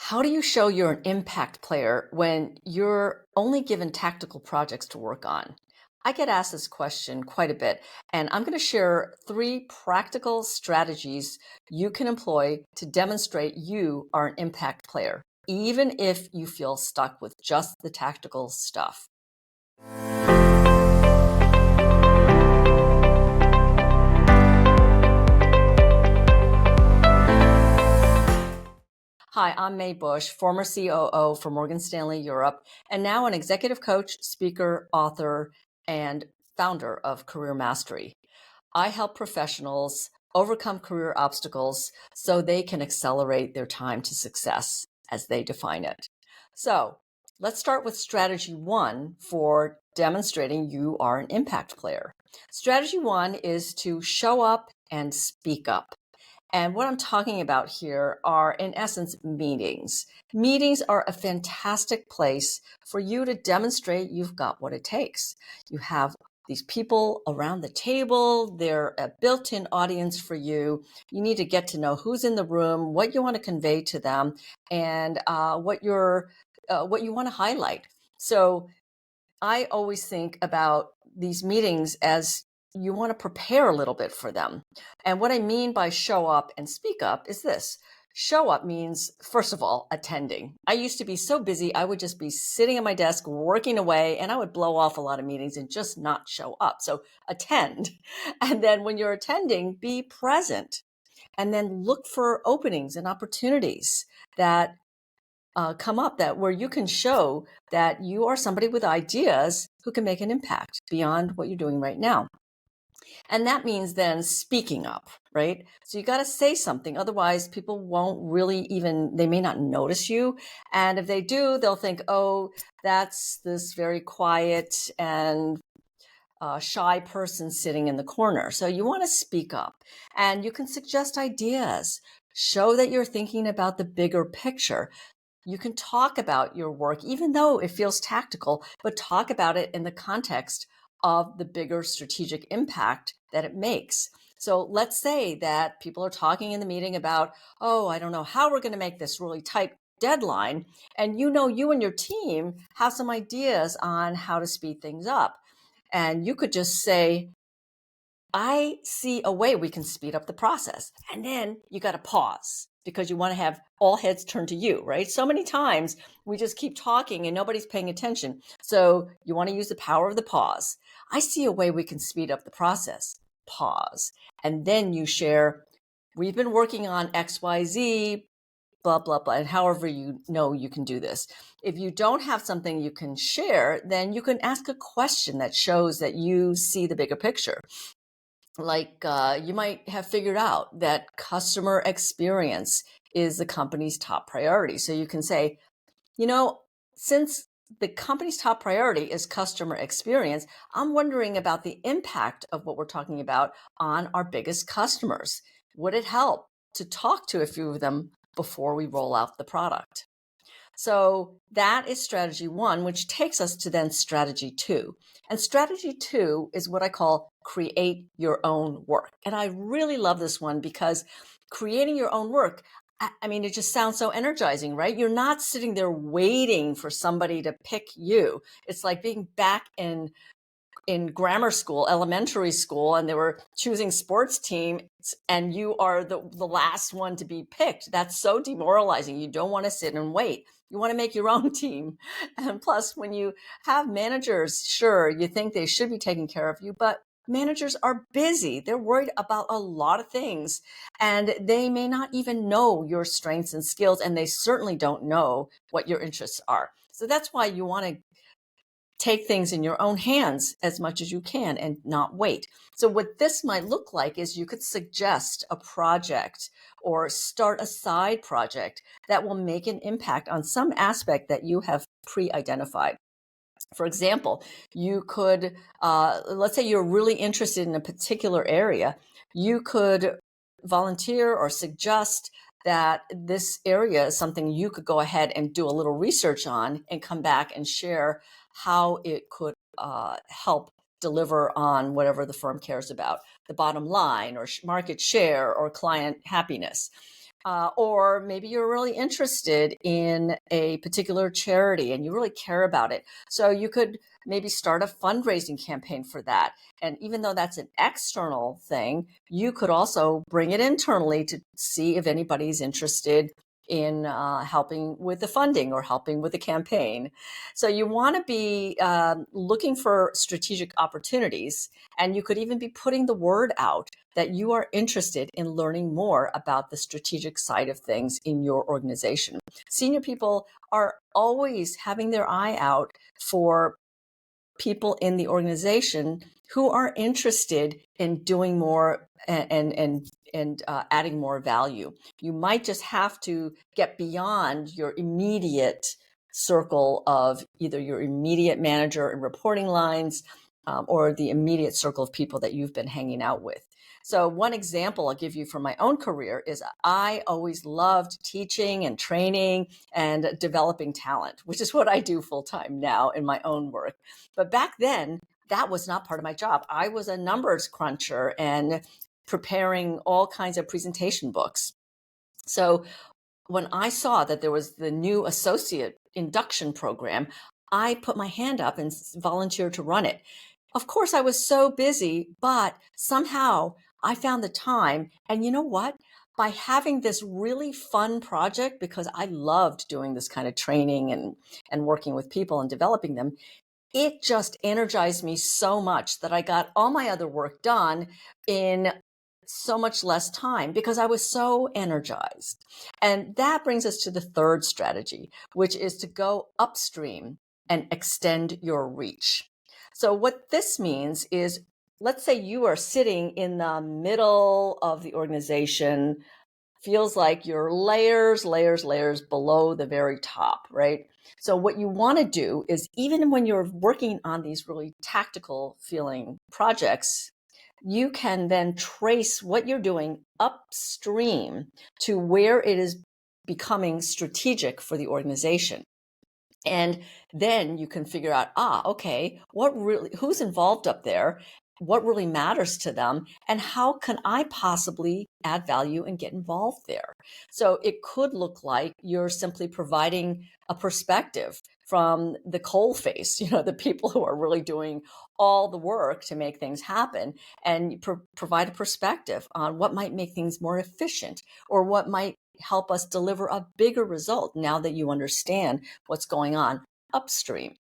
How do you show you're an impact player when you're only given tactical projects to work on? I get asked this question quite a bit, and I'm going to share three practical strategies you can employ to demonstrate you are an impact player, even if you feel stuck with just the tactical stuff. Hi, I'm May Bush, former COO for Morgan Stanley Europe, and now an executive coach, speaker, author, and founder of Career Mastery. I help professionals overcome career obstacles so they can accelerate their time to success as they define it. So let's start with strategy one for demonstrating you are an impact player. Strategy one is to show up and speak up. And what I'm talking about here are, in essence, meetings. Meetings are a fantastic place for you to demonstrate you've got what it takes. You have these people around the table, they're a built-in audience for you. You need to get to know who's in the room, what you want to convey to them, and what you want to highlight. So I always think about these meetings as you want to prepare a little bit for them. And what I mean by show up and speak up is this. Show up means, first of all, attending. I used to be so busy, I would just be sitting at my desk working away, and I would blow off a lot of meetings and just not show up. So attend. And then when you're attending, be present. And then look for openings and opportunities that come up that where you can show that you are somebody with ideas who can make an impact beyond what you're doing right now. And that means then speaking up, right? So you got to say something. Otherwise, people won't really even, they may not notice you. And if they do, they'll think, oh, that's this very quiet and shy person sitting in the corner. So you want to speak up and you can suggest ideas. Show that you're thinking about the bigger picture. You can talk about your work, even though it feels tactical, but talk about it in the context of the bigger strategic impact that it makes. So let's say that people are talking in the meeting about, oh, I don't know how we're going to make this really tight deadline. And you and your team have some ideas on how to speed things up. And you could just say, I see a way we can speed up the process. And then you got to pause because you want to have all heads turned to you, right? So many times we just keep talking and nobody's paying attention. So you want to use the power of the pause. I see a way we can speed up the process. Pause. And then you share, we've been working on XYZ, blah, blah, blah, and however you know you can do this. If you don't have something you can share, then you can ask a question that shows that you see the bigger picture. Like you might have figured out that customer experience is the company's top priority. So you can say, since the company's top priority is customer experience, I'm wondering about the impact of what we're talking about on our biggest customers. Would it help to talk to a few of them before we roll out the product? So that is strategy one, which takes us to then strategy two. And strategy two is what I call create your own work. And I really love this one because creating your own work, I mean, it just sounds so energizing, right? You're not sitting there waiting for somebody to pick you. It's like being back in grammar school, elementary school, and they were choosing sports teams and you are the last one to be picked. That's so demoralizing. You don't want to sit and wait. You want to make your own team. And plus, when you have managers, sure, you think they should be taking care of you, but managers are busy. They're worried about a lot of things and they may not even know your strengths and skills, and they certainly don't know what your interests are. So that's why you want to take things in your own hands as much as you can and not wait. So what this might look like is you could suggest a project or start a side project that will make an impact on some aspect that you have pre-identified. For example, you could, let's say you're really interested in a particular area, you could volunteer or suggest that this area is something you could go ahead and do a little research on and come back and share how it could help deliver on whatever the firm cares about, the bottom line or market share or client happiness. Or maybe you're really interested in a particular charity and you really care about it. So you could maybe start a fundraising campaign for that. And even though that's an external thing, you could also bring it internally to see if anybody's interested in helping with the funding or helping with the campaign. So you want to be looking for strategic opportunities, and you could even be putting the word out that you are interested in learning more about the strategic side of things in your organization. Senior people are always having their eye out for people in the organization who are interested in doing more and adding more value. You might just have to get beyond your immediate circle of either your immediate manager and reporting lines, or the immediate circle of people that you've been hanging out with. So one example I'll give you from my own career is I always loved teaching and training and developing talent, which is what I do full time now in my own work. But back then, that was not part of my job. I was a numbers cruncher and preparing all kinds of presentation books. So when I saw that there was the new associate induction program, I put my hand up and volunteered to run it. Of course, I was so busy, but somehow I found the time. And you know what? By having this really fun project, because I loved doing this kind of training and working with people and developing them, it just energized me so much that I got all my other work done in so much less time because I was so energized. And that brings us to the third strategy, which is to go upstream and extend your reach. So what this means is, let's say you are sitting in the middle of the organization, feels like you're layers below the very top, right? So what you want to do is, even when you're working on these really tactical feeling projects, you can then trace what you're doing upstream to where it is becoming strategic for the organization. And then you can figure out, okay, who's involved up there? What really matters to them? And how can I possibly add value and get involved there? So it could look like you're simply providing a perspective from the coal face, the people who are really doing all the work to make things happen, and provide a perspective on what might make things more efficient or what might help us deliver a bigger result now that you understand what's going on upstream.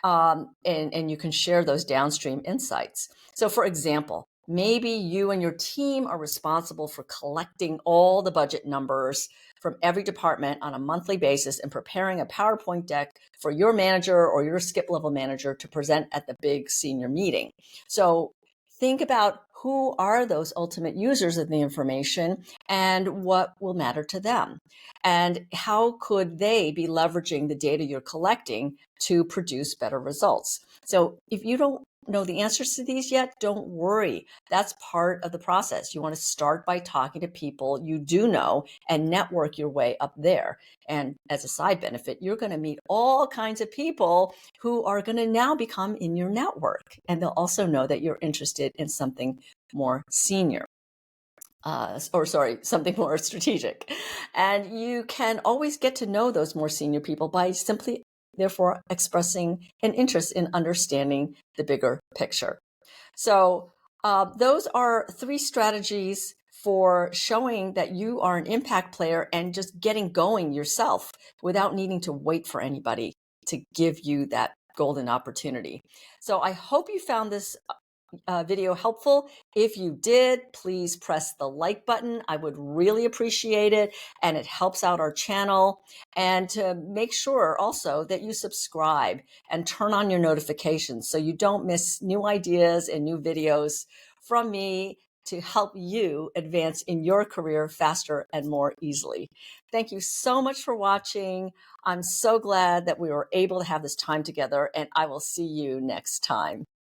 And you can share those downstream insights. So for example, maybe you and your team are responsible for collecting all the budget numbers from every department on a monthly basis and preparing a PowerPoint deck for your manager or your skip level manager to present at the big senior meeting. So think about who are those ultimate users of the information and what will matter to them. And how could they be leveraging the data you're collecting to produce better results? So if you don't know the answers to these yet, don't worry. That's part of the process. You want to start by talking to people you do know and network your way up there. And as a side benefit, you're going to meet all kinds of people who are going to now become in your network. And they'll also know that you're interested in something more senior. Something more strategic. And you can always get to know those more senior people by simply, therefore, expressing an interest in understanding the bigger picture. So those are 3 strategies for showing that you are an impact player and just getting going yourself without needing to wait for anybody to give you that golden opportunity. So I hope you found this video helpful. If you did, please press the like button. I would really appreciate it, and it helps out our channel. And to make sure also that you subscribe and turn on your notifications so you don't miss new ideas and new videos from me to help you advance in your career faster and more easily. Thank you so much for watching. I'm so glad that we were able to have this time together, and I will see you next time.